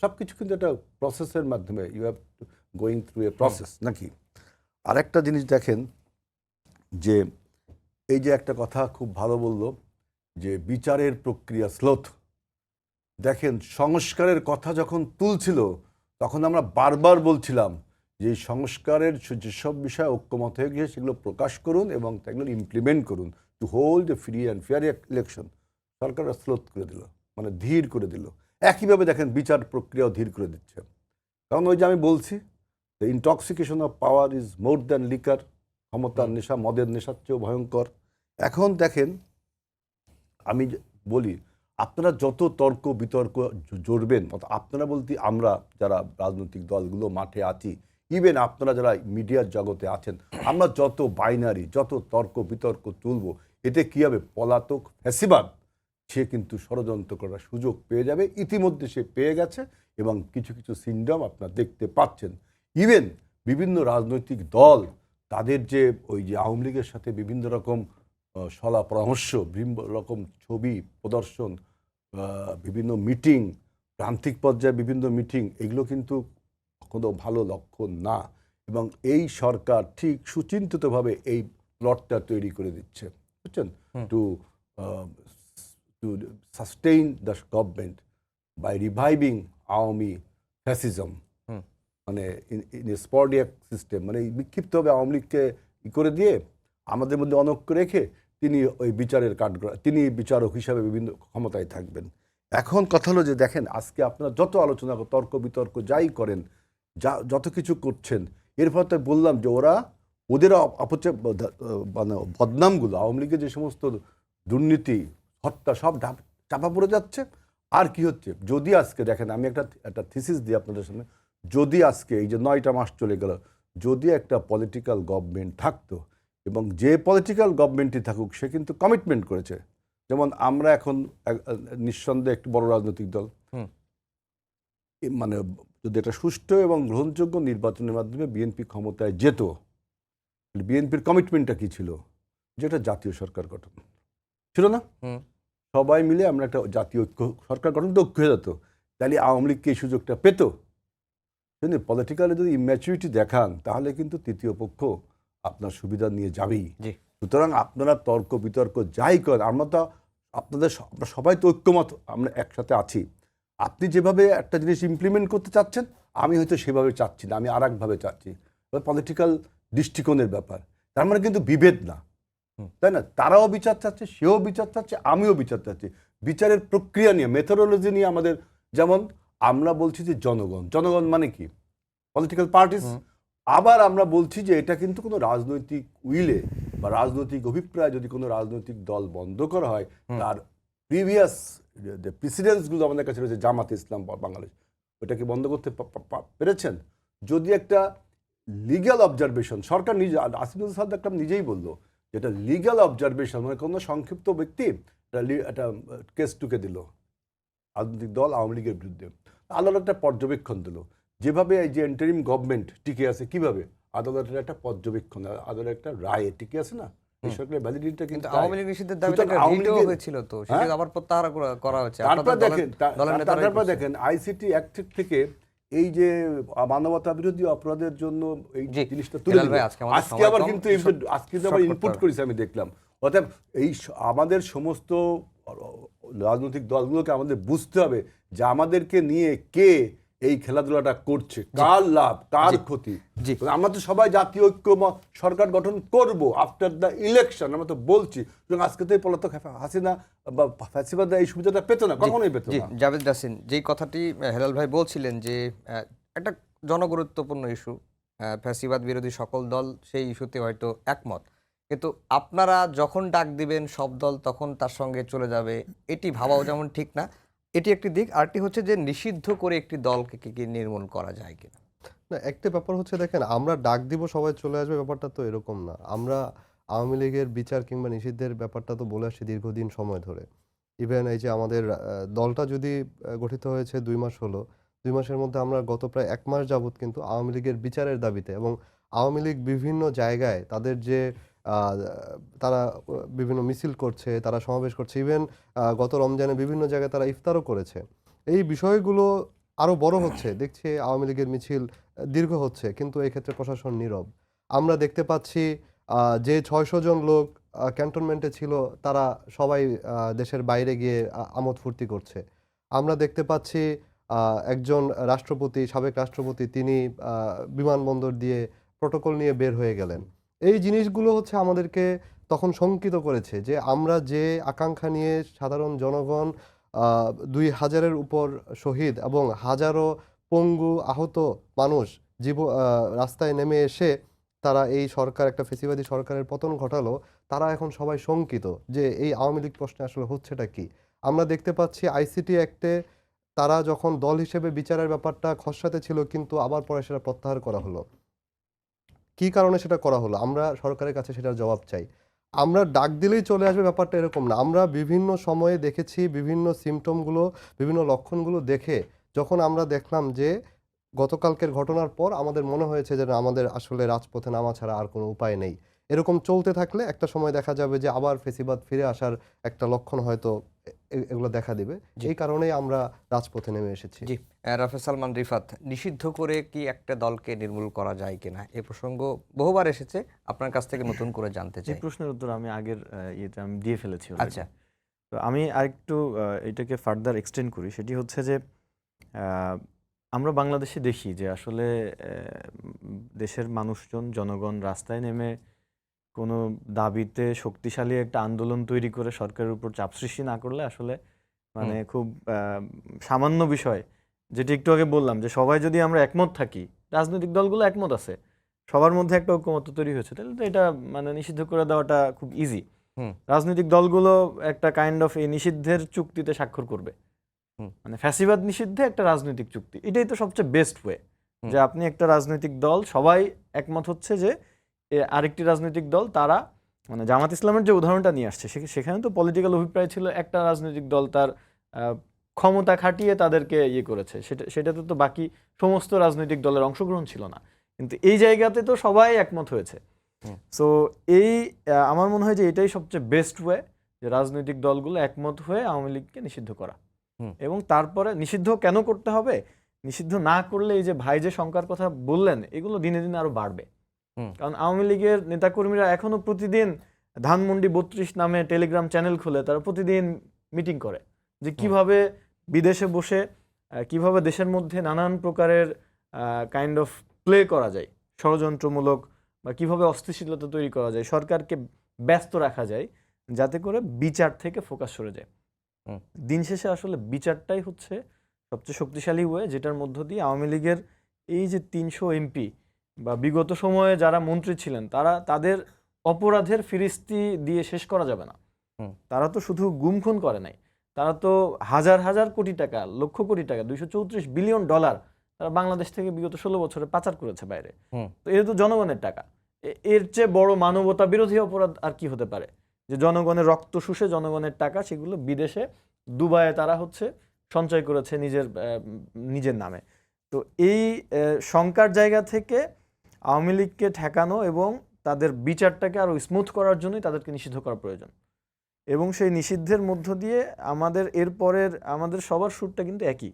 [SPEAKER 2] সব কিছু কিন্তু একটা প্রসেসের মাধ্যমে, you have going through a process নাকি? আরেকটা জিনিস দেখেন যে এই যে একটা কথা খুব ভালো বললো যে বিচারের প্রক্রিয়া স্লোথ। দেখেন সংস্কারের কথা যখন তুলছিল তখন আমরা বারবার বলছিলাম যে এই সংস্কারের যেসব বিষয়ে ঐক্যমত হয়ে গিয়ে সেগুলো প্রকাশ করুন এবং সেগুলো ইমপ্লিমেন্ট করুন to hold a free and fair election. Sarkar sloth করে দিল, মানে ধীর করে দিল। একইভাবে দেখেন বিচার প্রক্রিয়াও ধীর করে দিচ্ছে। কারণ ওই যে আমি বলছি the intoxication of power is more than liquor, ক্ষমতার নেশা মদের নেশার চেয়েও ভয়ঙ্কর। এখন দেখেন আমি বলি আপনারা যত তর্ক বিতর্ক জড়বেন, আপনারা বলতে আমরা যারা রাজনৈতিক দলগুলো মাঠে আছি, ইভেন আপনারা যারা মিডিয়ার জগতে আছেন, আমরা যত বাইনারি যত তর্ক বিতর্ক তুলব, এতে কী হবে? পলাতক ফ্যাসিবাদ সে কিন্তু ষড়যন্ত্র করার সুযোগ পেয়ে যাবে। ইতিমধ্যে সে পেয়ে গেছে এবং কিছু কিছু সিনড্রোম আপনারা দেখতে পাচ্ছেন। ইভেন বিভিন্ন রাজনৈতিক দল তাদের যে ওই যে আওয়ামী লীগের সাথে বিভিন্ন রকম সলা পরামর্শ, বিভিন্ন রকম ছবি প্রদর্শন, বিভিন্ন মিটিং, প্রান্তিক পর্যায়ে বিভিন্ন মিটিং, এগুলো কিন্তু কোনো ভালো লক্ষণ না। এবং এই সরকার ঠিক সুচিন্তিতভাবে এই প্লটটা তৈরি করে দিচ্ছে, বুঝছেন, to sustain the government by reviving Awami fascism, মানে ইন এ স্পর্ডিয়াক সিস্টেম, মানে বিক্ষিপ্তভাবে আওয়ামী লীগকে করে দিয়ে আমাদের মধ্যে অনৈক্য রেখে তিনি ওই বিচারের কাঠগড়া, তিনি বিচারক হিসাবে বিভিন্ন ক্ষমতায় থাকবেন। এখন কথা হলো যে দেখেন আজকে আপনারা যত আলোচনা তর্ক বিতর্ক যাই করেন, যত কিছু করছেন, এর ফলে তো বললাম যে ওদের অপচয় মানে বদনামগুলো, আওয়ামী লীগের যে সমস্ত দুর্নীতি হত্যা সব চাপা পড়ে যাচ্ছে। আর কি হচ্ছে, যদি আজকে দেখেন আমি একটা থিসিস দিই আপনাদের সামনে, যদি আজকে এই যে 9টা মাস চলে গেল, যদি একটা পলিটিক্যাল গভর্নমেন্ট থাকতো এবং যে পলিটিক্যাল গভর্নমেন্টই থাকুক সে কিন্তু কমিটমেন্ট করেছে। যেমন আমরা এখন নিঃসন্দেহে একটি বড় রাজনৈতিক দল,
[SPEAKER 1] হুম।
[SPEAKER 2] মানে যদি একটা সুষ্ঠু এবং গ্রহণযোগ্য নির্বাচনের মাধ্যমে বিএনপি ক্ষমতায় যেত, বিএনপির কমিটমেন্টটা কি ছিল? যেটা জাতীয় সরকার গঠন ছিল না?
[SPEAKER 1] হুম।
[SPEAKER 2] সবাই মিলে আমরা একটা জাতীয় ঐক্য সরকার গঠন তো ঐক্য হয়ে যেত। তাহলে আওয়ামী লীগকে এই সুযোগটা পেত। কিন্তু পলিটিক্যালি যদি ইম্যাচুরিটি দেখান তাহলে কিন্তু তৃতীয় পক্ষ আপনার সুবিধা নিয়ে যাবেই।
[SPEAKER 1] জি।
[SPEAKER 2] সুতরাং আপনারা তর্ক বিতর্ক যাই করেন, আমরা তো আমরা সবাই তো ঐক্যমত, আমরা একসাথে আছি। আপনি যেভাবে একটা জিনিস ইমপ্লিমেন্ট করতে চাচ্ছেন আমি হয়তো সেভাবে চাচ্ছি না, আমি আর একভাবে চাচ্ছি। পলিটিক্যাল দৃষ্টিকোণের ব্যাপার, তার মানে কিন্তু বিভেদ না, তাই না? তারাও বিচার চাচ্ছে, সেও বিচার চাচ্ছে, আমিও বিচার চাচ্ছি। বিচারের প্রক্রিয়া নিয়ে, মেথোডোলজি নিয়ে আমাদের, যেমন আমরা বলছি যে জনগণ মানে কি? Political parties. আবার আমরা বলছি যে এটা কিন্তু কোনো রাজনৈতিক উইলে বা রাজনৈতিক অভিপ্রায় যদি কোনো রাজনৈতিক দল বন্ধ করা হয়, তার প্রিভিয়াস প্রেসিডেন্টসগুলো আমাদের কাছে রয়েছে, জামাত ইসলাম বাংলাদেশ, ওটাকে বন্ধ করতে পেরেছেন? যদি একটা লিগ্যাল অবজারভেশন, সরকার নিজে, আসিফুল সাদ্দাম নিজেই বললো যেটা লিগ্যাল অবজারভেশন, মানে কোনো সংক্ষিপ্ত ব্যক্তি একটা কেস টুকে দিল রাজনৈতিক দল আওয়ামী লীগের বিরুদ্ধে, আদালত একটা পর্যবেক্ষণ দিল, যেভাবে এই যে ইন্টারিম গভর্নমেন্ট টিকে আছে, কিভাবে আদালতের একটা পর্যবেক্ষণ, আদালতের একটা রায় টিকে আছে না, এই সরকারের ভ্যালিডিটিটা কিন্তু
[SPEAKER 1] আওয়ামী লীগ নিষিদ্ধের দাবিতে একটা রিটও হয়েছিল, তো সেটা আবার প্রত্যাহার করা হচ্ছে।
[SPEAKER 2] তারপর দেখেন আইসিটি অ্যাক্ট থেকে এই যে মানবতা বিরোধী অপরাধের জন্য এই জিনিসটা তুলে দিল। আজকে আবার কিন্তু আজকে আবার ইনপুট করেছে আমি দেখলাম। অর্থাৎ এই আমাদের সমস্ত রাজনৈতিক দলগুলোকে আমাদের বুঝতে হবে যে আমাদেরকে নিয়ে কে এই খেলাধুলাটা করছে, কার লাভ কার ক্ষতি। আমরা তো সবাই জাতীয় ঐক্য সরকার গঠন করব আফটার দ্য ইলেকশন, আমরা তো বলছি। আজকে তো পলাতক হাসিনা বা ফ্যাসিবাদরা এই সুবিধাটা পেত না, কখনোই পেত না।
[SPEAKER 1] জাভেদ রাসিন, যেই কথাটি হেলাল ভাই বলছিলেন যে একটা জনগুরুত্বপূর্ণ ইস্যু, ফ্যাসিবাদ বিরোধী সকল দল সেই ইস্যুতে হয়তো একমত, কিন্তু আপনারা যখন ডাক দিবেন সব দল তখন তার সঙ্গে চলে যাবে, এটি ভাবাও যেমন ঠিক না। এটি একটি দিক। আরটি হচ্ছে যে নিষিদ্ধ করে একটি দলকে কি নির্মূল করা যায় কিনা।
[SPEAKER 3] না, একটা ব্যাপার হচ্ছে, দেখেন, আমরা ডাক দিব সবাই চলে আসবে, ব্যাপারটা তো এরকম না। আমরা আওয়ামী লীগের বিচার কিংবা নিষিদ্ধের ব্যাপারটা তো বলে আসছি দীর্ঘদিন সময় ধরে। ইভেন এই যে আমাদের দলটা যদি গঠিত হয়েছে 2 মাস হলো, 2 মাসের মধ্যে আমরা গত প্রায় 1 মাস যাবৎ কিন্তু আওয়ামী লীগের বিচারের দাবিতে, এবং আওয়ামী লীগ বিভিন্ন জায়গায় তাদের যে তারা বিভিন্ন মিছিল করছে, তারা সমাবেশ করছে, ইভেন গত রমজানে বিভিন্ন জায়গায় তারা ইফতারও করেছে। এই বিষয়গুলো আরও বড় হচ্ছে, দেখছি আওয়ামী লীগের মিছিল দীর্ঘ হচ্ছে, কিন্তু এই ক্ষেত্রে প্রশাসন নীরব। আমরা দেখতে পাচ্ছি যে 600 জন লোক ক্যান্টনমেন্টে ছিল তারা সবাই দেশের বাইরে গিয়ে আমোদ ফুর্তি করছে। আমরা দেখতে পাচ্ছি একজন রাষ্ট্রপতি, সাবেক রাষ্ট্রপতি, তিনি বিমানবন্দর দিয়ে প্রটোকল নিয়ে বের হয়ে গেলেন। এই জিনিসগুলো হচ্ছে আমাদেরকে তখন শঙ্কিত করেছে যে আমরা যে আকাঙ্ক্ষা নিয়ে সাধারণ জনগণ 2000-এর উপর শহীদ এবং হাজারো পঙ্গু আহত মানুষ রাস্তায় নেমে এসে তারা এই সরকার, একটা ফ্যাসিবাদী সরকারের পতন ঘটালো, তারা এখন সবাই শঙ্কিত যে এই আওয়ামী লীগ প্রশ্নে আসলে হচ্ছেটা কি। আমরা দেখতে পাচ্ছি আইসিটি অ্যাক্টে তারা যখন দল হিসেবে বিচারের ব্যাপারটা খসড়াতে ছিল, কিন্তু আবার পরে সেটা প্রত্যাহার করা হলো। কি কারণে সেটা করা হলো? আমরা সরকারের কাছে সেটার জবাব চাই। আমরা ডাক দিলেই চলে আসবে, ব্যাপারটা এরকম না। আমরা বিভিন্ন সময়ে দেখেছি, বিভিন্ন সিমটমগুলো, বিভিন্ন লক্ষণগুলো দেখে যখন আমরা দেখলাম যে গতকালকের ঘটনার পর আমাদের মনে হয়েছে যে না, আমাদের আসলে রাজপথে নামা ছাড়া আর কোনো উপায় নেই। এরকম চলতে থাকলে একটা সময় দেখা যাবে যে আবার ফ্যাসিবাদ ফিরে আসার একটা লক্ষণ হয়তো এগুলো দেখা দিবে। এই কারণেই আমরা রাজপথে নেমে এসেছি।
[SPEAKER 1] জি, রাফেজ সালমান রিফাত, নিষিদ্ধ করে কি একটা দলকে নির্মূল করা যায় কিনা, এই প্রসঙ্গ বহুবার এসেছে, আপনার কাছ থেকে নতুন করে জানতে চাই।
[SPEAKER 4] এই প্রশ্নের উত্তর আমি আগের ইয়েতে আমি দিয়ে ফেলেছি।
[SPEAKER 1] আচ্ছা,
[SPEAKER 4] তো আমি আরেকটু এটাকে ফার্দার এক্সটেন্ড করি। সেটি হচ্ছে যে আমরা বাংলাদেশে দেখি যে আসলে দেশের মানুষজন, জনগণ রাস্তায় নেমে কোনো দাবিতে শক্তিশালী একটা আন্দোলন তৈরি করে সরকারের উপর চাপ সৃষ্টি না করলে আসলে মানে খুব সামান্য বিষয়, যেটি একটু আগে বললাম যে সবাই যদি আমরা একমত থাকি, রাজনৈতিক দলগুলো একমত আছে, সবার মধ্যে একটা ঐক্যমত্য তৈরি হয়েছে, তাহলে তো এটা মানে নিষিদ্ধ করে দেওয়াটা খুব ইজি। রাজনৈতিক দলগুলো একটা কাইন্ড অফ এই নিষিদ্ধের চুক্তিতে স্বাক্ষর করবে, মানে ফ্যাসিবাদ নিষিদ্ধে একটা রাজনৈতিক চুক্তি। এটাই তো সবচেয়ে বেস্ট ওয়ে, যে আপনি একটা রাজনৈতিক দল সবাই একমত হচ্ছে যে আরেকটি রাজনৈতিক দল তারা মানে জামাত ইসলামের যে উদাহরণটা নিয়ে আসছে সেখানে তো পলিটিক্যাল অভিপ্রায় ছিল একটা রাজনৈতিক দল তার ক্ষমতা খাটিয়ে তাদেরকে ইয়ে করেছে, সেটাতে তো বাকি সমস্ত রাজনৈতিক দলের অংশগ্রহণ ছিল না, কিন্তু এই জায়গাতে তো সবাই একমত হয়েছে। সো এই আমার মনে হয় যে এটাই সবচেয়ে বেস্ট ওয়ে, যে রাজনৈতিক দলগুলো একমত হয়ে আওয়ামী লীগকে নিষিদ্ধ করা। এবং তারপরে নিষিদ্ধ কেন করতে হবে, নিষিদ্ধ না করলে এই যে ভাই যে শঙ্কার কথা বললেন এগুলো দিনে দিনে আরো বাড়বে। কারণ আওয়ামী লীগের নেতাকর্মীরা এখনো প্রতিদিন ধানমন্ডি 32 নামে টেলিগ্রাম চ্যানেল খুলে তারা প্রতিদিন মিটিং করে যে কিভাবে বিদেশে বসে কিভাবে দেশের মধ্যে নানান প্রকারের কাইন্ড অফ প্লে করা যায়, ষড়যন্ত্রমূলক, বা কিভাবে অস্থিতিশীলতা তৈরি করা যায়, সরকারকে ব্যস্ত রাখা যায় যাতে করে বিচার থেকে ফোকাস সরে যায়। দিন শেষে আসলে বিচারটাই হচ্ছে সবচেয়ে শক্তিশালী ওয়ে, যেটার মধ্য দিয়ে আওয়ামী লীগের এই যে 300 এমপি বা বিগত সময়ে যারা মন্ত্রী ছিলেন তারা তাদের অপরাধের ফিরিস্তি দিয়ে শেষ করা যাবে না। তারা তো শুধু গুম খুন করে নাই, তারা তো হাজার হাজার কোটি টাকা, লক্ষ কোটি টাকা, $234 বিলিয়ন তারা বাংলাদেশ থেকে বিগত 16 বছরে পাচার করেছে বাইরে। তো এটা তো জনগণের টাকা। এর চেয়ে বড় মানবতা বিরোধী অপরাধ আর কি হতে পারে, যে জনগণের রক্ত শুষে জনগণের টাকা সেগুলো বিদেশে দুবাইয়ে তারা হচ্ছে সঞ্চয় করেছে নিজের নামে। তো এই শঙ্কার জায়গা থেকে আওয়ামী লীগকে ঠেকানো এবং তাদের বিচারটাকে আরো স্মুথ করার জন্যই তাদেরকে নিষিদ্ধ করা প্রয়োজন। এবং সেই নিষিদ্ধের মধ্য দিয়ে আমাদের এরপরের আমাদের সবার সুরটা কিন্তু একই,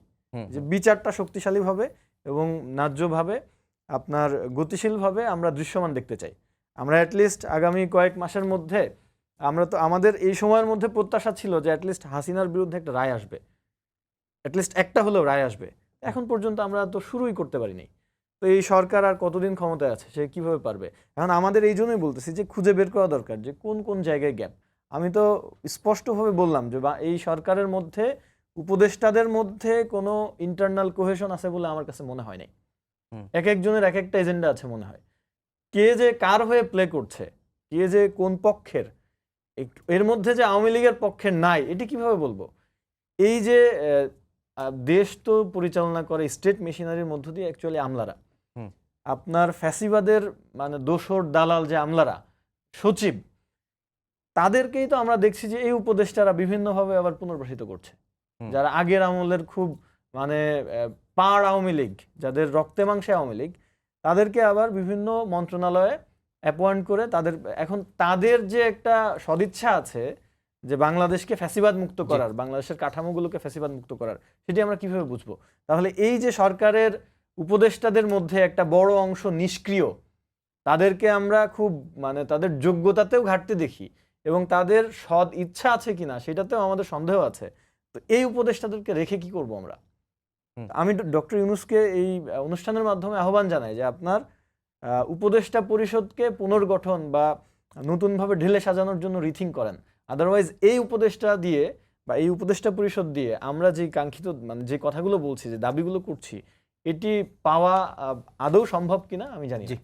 [SPEAKER 4] যে বিচারটা শক্তিশালীভাবে এবং ন্যায্যভাবে আপনার গতিশীলভাবে আমরা দৃশ্যমান দেখতে চাই। আমরা অ্যাটলিস্ট আগামী কয়েক মাসের মধ্যে আমরা তো আমাদের এই সময়ের মধ্যে প্রত্যাশা ছিল যে অ্যাটলিস্ট হাসিনার বিরুদ্ধে একটা রায় আসবে, অ্যাটলিস্ট একটা হলেও রায় আসবে। এখন পর্যন্ত আমরা তো শুরুই করতে পারিনি। তো এই সরকার আর কতদিন ক্ষমতায় আছে, সে কিভাবে পারবে? এখন আমাদের এই জন্যই বলতেছি যে খুঁজে বের করা দরকার যে কোন কোন জায়গায় গ্যাপ। আমি তো স্পষ্টভাবে বললাম যে এই সরকারের মধ্যে উপদেষ্টাদের মধ্যে কোনো ইন্টারনাল কোহেশন আছে বলে আমার কাছে মনে হয় নাই। এক একজনের এক একটা এজেন্ডা আছে মনে হয়। কে যে কার হয়ে প্লে করছে, কে যে কোন পক্ষের, এর মধ্যে যে আওয়ামী লীগের পক্ষের নাই এটি কিভাবে বলবো? এই যে দেশ তো পরিচালনা করে স্টেট মেশিনারির মধ্য দিয়ে অ্যাকচুয়ালি আমলারা, আপনার ফ্যাসিবাদের মানে দোসর দালাল যে আমলারা, সচিব, তাদেরকেই তো আমরা দেখছি যে এই উপদেষ্টারা বিভিন্নভাবে আবার পুনর্বাসিত করছে। যারা আগের আমলের খুব মানে পাড় আওয়ামী লীগ, যাদের রক্তে মাংসে আওয়ামী লীগ, তাদেরকে আবার বিভিন্ন মন্ত্রণালয়ে অ্যাপয়েন্ট করে তাদের এখন তাদের যে একটা সদিচ্ছা আছে যে বাংলাদেশকে ফ্যাসিবাদ মুক্ত করার, বাংলাদেশের কাঠামোগুলোকে ফ্যাসিবাদ মুক্ত করার, সেটি আমরা কিভাবে বুঝবো? তাহলে এই যে সরকারের উপদেষ্টাদের মধ্যে একটা বড় অংশ নিষ্ক্রিয়, তাদেরকে আমরা খুব মানে তাদের যোগ্যতাতেও ঘাটতি দেখি এবং তাদের সৎ ইচ্ছা আছে কিনা সেটাতেও আমাদের সন্দেহ আছে। তো এই উপদেষ্টাদেরকে রেখে কি করব আমরা? আমি ডক্টর ইউনূসকে এই অনুষ্ঠানের মাধ্যমে আহ্বান জানাই যে আপনার উপদেষ্টা পরিষদকে পুনর্গঠন বা নতুনভাবে ঢেলে সাজানোর জন্য রিথিঙ্ক করেন। আদারওয়াইজ এই উপদেষ্টা দিয়ে বা এই উপদেষ্টা পরিষদ দিয়ে আমরা যে কাঙ্ক্ষিত মানে যে কথাগুলো বলছি, যে দাবিগুলো করছি, এটি পাওয়া আদৌ সম্ভব কিনা আমি জানি না।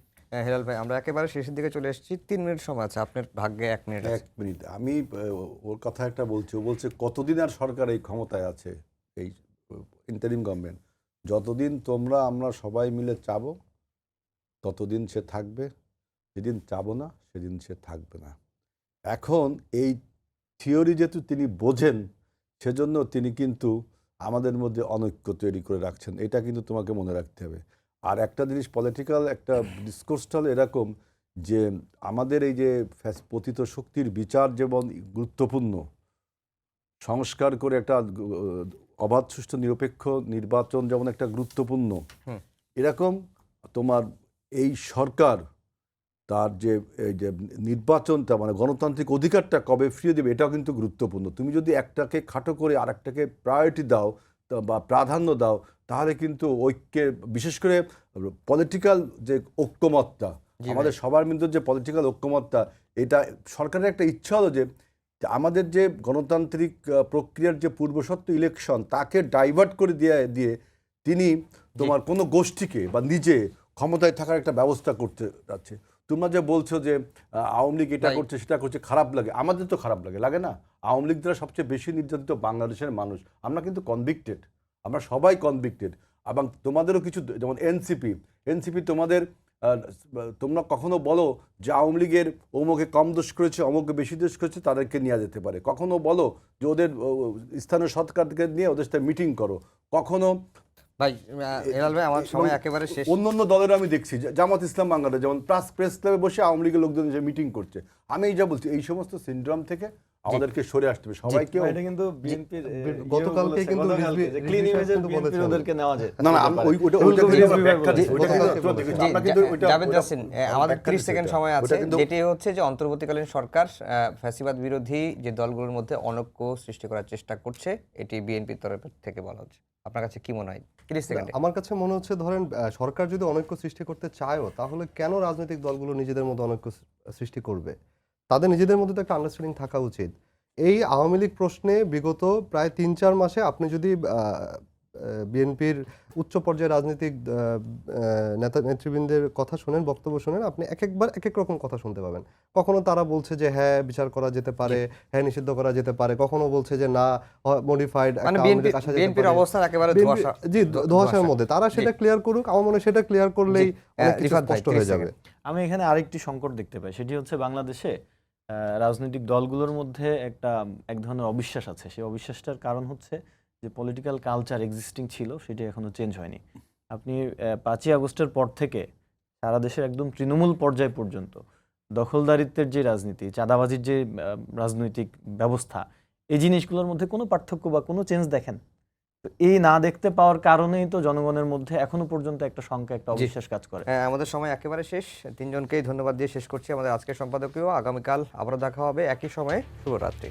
[SPEAKER 1] হেলাল ভাই, আমরা একেবারে শেষের দিকে চলে এসেছি, 3 মিনিট সময় আছে, আপনার ভাগ্যে 1 মিনিট আছে।
[SPEAKER 2] 1 মিনিট আমি ওর কথা একটা বলছি, ও বলছে কতদিন আর সরকার এই ক্ষমতায় আছে, এই ইন্টারিম গভর্নমেন্ট। যতদিন তোমরা আমরা সবাই মিলে চাবো ততদিন সে থাকবে, যেদিন চাবো না সেদিন সে থাকবে না। এখন এই থিওরি যেহেতু তিনি বোঝেন, সেজন্য তিনি কিন্তু আমাদের মধ্যে অনৈক্য তৈরি করে রাখছেন, এটা কিন্তু তোমাকে মনে রাখতে হবে। আর একটা জিনিস, পলিটিক্যাল একটা ডিসকোর্সটা হলো এরকম যে আমাদের এই যে পতিত শক্তির বিচার যেমন গুরুত্বপূর্ণ, সংস্কার করে একটা অবাধ সুষ্ঠু নিরপেক্ষ নির্বাচন যেমন একটা গুরুত্বপূর্ণ, এরকম তোমার এই সরকার তার যে এই যে নির্বাচনটা মানে গণতান্ত্রিক অধিকারটা কবে ফিরিয়ে দেবে এটাও কিন্তু গুরুত্বপূর্ণ। তুমি যদি একটাকে খাটো করে আর একটাকে প্রায়োরিটি দাও বা প্রাধান্য দাও, তাহলে কিন্তু ঐক্যের, বিশেষ করে পলিটিক্যাল যে ঐক্যমতটা, আমাদের সবার মধ্যে যে পলিটিক্যাল ঐক্যমতটা, এটা সরকারের একটা ইচ্ছা হলো যে আমাদের যে গণতান্ত্রিক প্রক্রিয়ার যে পূর্বশর্ত ইলেকশন, তাকে ডাইভার্ট করে দিয়ে তিনি তোমার কোনো গোষ্ঠীকে বা নিজে ক্ষমতায় থাকার একটা ব্যবস্থা করতে যাচ্ছে। তোমরা যে বলছো যে আওয়ামী লীগ এটা করছে সেটা করছে, খারাপ লাগে, আমাদের তো খারাপ লাগে না? আওয়ামী লীগ দ্বারা সবচেয়ে বেশি নির্যাতিত বাংলাদেশের মানুষ, আমরা কিন্তু কনভিক্টেড, আমরা সবাই কনভিক্টেড। এবং তোমাদেরও কিছু, যেমন এনসিপি তোমাদের তোমরা কখনো বলো যে আওয়ামী লীগের অমুকে কম দোষ করেছে, অমুকে বেশি দোষ করেছে, তাদেরকে নেওয়া যেতে পারে। কখনো বলো যে ওদের স্থানীয় সরকারকে নিয়ে ওদের সাথে মিটিং করো। কখনো
[SPEAKER 1] ভাই হেলাল ভাই, আমার সময় একেবারে শেষ।
[SPEAKER 2] অন্য দলের আমি দেখছি জামাত ইসলাম বাংলাদেশ যেমন প্রেস ক্লাবে বসে আওয়ামী লীগের লোকজন এসে মিটিং করছে। আমি এই যা বলছি, এই সমস্ত সিনড্রোম থেকে আমাদেরকে সরে আসতে হবে সবাইকে।
[SPEAKER 4] এটা কিন্তু বিএনপির
[SPEAKER 3] গতকালকে কিন্তু
[SPEAKER 4] ক্লিন ইমেজের বিএনপির ওদেরকে নেওয়া যায়
[SPEAKER 2] না না
[SPEAKER 1] জাভেদ জাসিন, আমাদের 30 সেকেন্ড সময় আছে, যেটি হচ্ছে যে অন্তর্বর্তীকালীন সরকার ফ্যাসিবাদ বিরোধী যে দলগুলোর মধ্যে অনৈক্য সৃষ্টি করার চেষ্টা করছে, এটি বিএনপির তরফ থেকে বলা হচ্ছে। আপনার কাছে কি মনে হয় 30 সেকেন্ডে?
[SPEAKER 3] আমার কাছে মনে হচ্ছে ধরেন সরকার যদি অনৈক্য সৃষ্টি করতে চায়ও, তাহলে কেন রাজনৈতিক দলগুলো নিজেদের মধ্যে অনৈক্য সৃষ্টি করবে? তাদের নিজেদের মধ্যে তো একটা আন্ডারস্ট্যান্ডিং থাকা উচিত। এই আওয়ামী লীগ প্রশ্নে বিগত প্রায় 3-4 মাসে আপনি যদি বিএনপির উচ্চ পর্যায়ের রাজনৈতিক নেতৃবৃন্দের কথা শোনেন, বক্তব্য শোনেন, আপনি একবার এক এক রকম কথা শুনতে পাবেন। কখনো তারা বলছে যে হ্যাঁ বিচার করা যেতে পারে, হ্যাঁ নিষিদ্ধ করা যেতে পারে, কখনো বলছে যে না মডিফাইড
[SPEAKER 1] মানে বিএনপির অবস্থান একেবারে ধোঁয়াশা,
[SPEAKER 3] জি ধোঁয়াশার মধ্যে। তারা সেটা ক্লিয়ার করুক, আমার মনে হয় সেটা ক্লিয়ার করলেই অনেক কিছু স্পষ্ট হয়ে যাবে।
[SPEAKER 4] আমি এখানে আরেকটি সংকট দেখতে পাই, সেটি হচ্ছে বাংলাদেশে রাজনৈতিক দলগুলোর মধ্যে এক ধরনের অবিশ্বাস আছে। সেই অবিশ্বাসটার কারণ হচ্ছে যে পলিটিক্যাল কালচার এক্সিস্টিং ছিল, সেটি এখনো চেঞ্জ হয়নি। আপনি 5ই আগস্টের পর থেকে সারা দেশের একদম তৃণমূল পর্যায় পর্যন্ত দখলদারিত্বের যে রাজনীতি, চাঁদাবাজির যে রাজনৈতিক ব্যবস্থা, এই জিনিসগুলোর মধ্যে কোনো পার্থক্য বা কোনো চেঞ্জ দেখেন? তো এই না দেখতে পাওয়ার কারণেই তো জনগণের মধ্যে এখনো পর্যন্ত একটা শঙ্কা, একটা অবিশ্বাস কাজ করে।
[SPEAKER 1] আমাদের সময় একেবারে শেষ। তিনজনকেই ধন্যবাদ দিয়ে শেষ করছি আমাদের আজকের সম্পাদকীয়। আগামীকাল আবারও দেখা হবে একই সময়ে। শুভরাত্রি।